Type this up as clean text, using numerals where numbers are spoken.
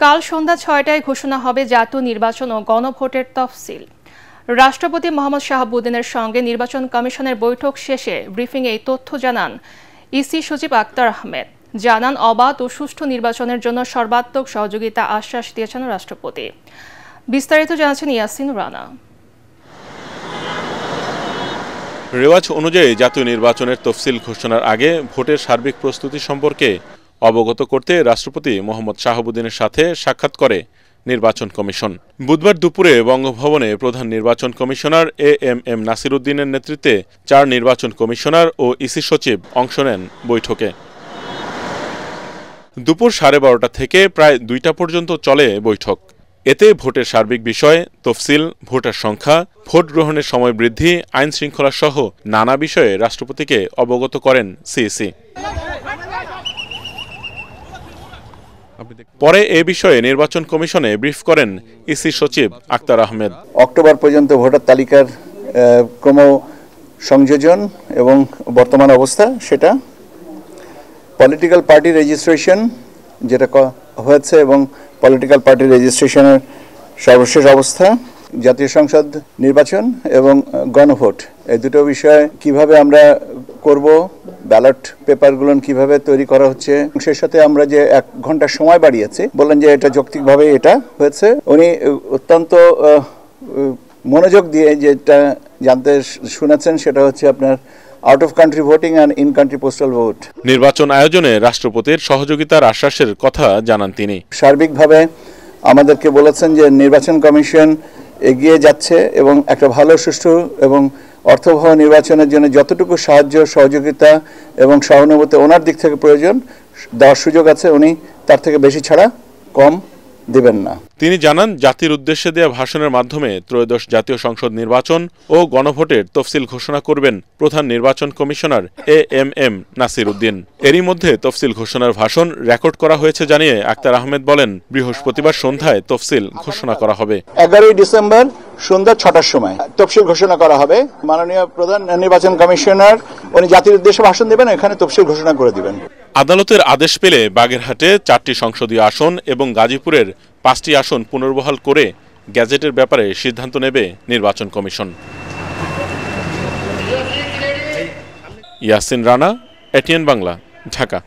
কাল সন্ধ্যা ৬টায় ঘোষণা হবে জাতীয় নির্বাচন ও গণভোটের তফসিল। রাষ্ট্রপতি মোহাম্মদ শাহাবুদ্দিনের সঙ্গে নির্বাচন কমিশনের বৈঠক শেষে ব্রিফিংয়ে এই তথ্য জানান ইসি সচিব আক্তার আহমেদ। জানান, অবাধ ও সুষ্ঠু নির্বাচনের জন্য সর্বাত্মক সহযোগিতা আশ্বাস দিয়েছেন রাষ্ট্রপতি। বিস্তারিত জানাচ্ছেন ইয়াসিন রানা। রেওয়াজ অনুযায়ী জাতীয় নির্বাচনের তফসিল ঘোষণার আগে ভোটের সার্বিক প্রস্তুতি সম্পর্কে অবগত করতে রাষ্ট্রপতি মোহাম্মদ শাহাবুদ্দিনের সাথে সাক্ষাৎ করে নির্বাচন কমিশন। বুধবার দুপুরে বঙ্গভবনে প্রধান নির্বাচন কমিশনার এএমএম নাসির উদ্দিনের নেতৃত্বে ৪ নির্বাচন কমিশনার ও ইসি সচিব অংশ নেন বৈঠকে। দুপুর 12:30 থেকে প্রায় 2টা পর্যন্ত চলে বৈঠক। এতে ভোটের সার্বিক বিষয়, তফসিল, ভোটার সংখ্যা, ভোট গ্রহণের সময় বৃদ্ধি, আইন শৃঙ্খলা সহ নানা বিষয়ে রাষ্ট্রপতিকে অবগত করেন সিইসি। পরে এ বিষয়ে নির্বাচন কমিশনে ব্রিফ করেন ইসি সচিব আক্তার আহমেদ। অক্টোবর পর্যন্ত ভোটার তালিকার ক্রম সংযোজন এবং বর্তমান অবস্থা, সেটা পলিটিক্যাল পার্টি রেজিস্ট্রেশন যেটা হয়েছে এবং পলিটিক্যাল পার্টি রেজিস্ট্রেশনের সর্বশেষ অবস্থা, জাতীয় সংসদ নির্বাচন এবং গণভোট, এই দুটো বিষয়ে কিভাবে আমরা করব, ব্যালট পেপারগুলো কিভাবে তৈরি করা হচ্ছে, সেই সাথে আমরা যে 1 ঘন্টা সময় বাড়িয়েছি, বললেন যে এটা যৌক্তিকভাবে এটা হয়েছে। উনি অত্যন্ত মনোযোগ দিয়ে যেটা জানতে শুনেছেন সেটা হচ্ছে আপনার out of country voting and in country postal vote. নির্বাচন আয়োজনে রাষ্ট্রপতির সহযোগিতার আশ্বাসের কথা জানান তিনি। সার্বিকভাবে আমাদেরকে বলেছেন যে নির্বাচন কমিশন এগিয়ে যাচ্ছে এবং একটা ভালো, সুষ্ঠু এবং অর্থবহ নির্বাচনের জন্য যতটুকু সাহায্য, সহযোগিতা এবং সহানুভূতি ওনার দিক থেকে প্রয়োজন দেওয়ার সুযোগ আছে, উনি তার থেকে বেশি ছাড়া কম দেবেন না। তিনি জানান, জাতির উদ্দেশ্যে দেওয়া ভাষণের মাধ্যমে ত্রয়োদশ জাতীয় সংসদ নির্বাচন ও গণভোটের তফসিল ঘোষণা করবেন প্রধান নির্বাচন কমিশনার এএমএম নাসির উদ্দিন। এরই মধ্যে তফসিল ঘোষণার ভাষণ রেকর্ড করা হয়েছে জানিয়ে আক্তার আহমেদ বলেন, বৃহস্পতিবার সন্ধ্যায় তফসিল ঘোষণা করা হবে। 11ই ডিসেম্বর সন্ধ্যা 6টার সময় তফসিল ঘোষণা করা হবে। মাননীয় প্রধান নির্বাচন কমিশনার উনি জাতির উদ্দেশ্যে ভাষণ দেবেন, এখানে তফসিল ঘোষণা করে দিবেন। আদালতের আদেশ পেলে বাগেরহাটে 4টি সংসদীয় আসন এবং গাজীপুরের 5টি আসন পুনর্বহাল করে গ্যাজেটের ব্যাপারে সিদ্ধান্ত নেবে নির্বাচন কমিশন। ইয়াসিন রানা, এটিএন বাংলা, ঢাকা।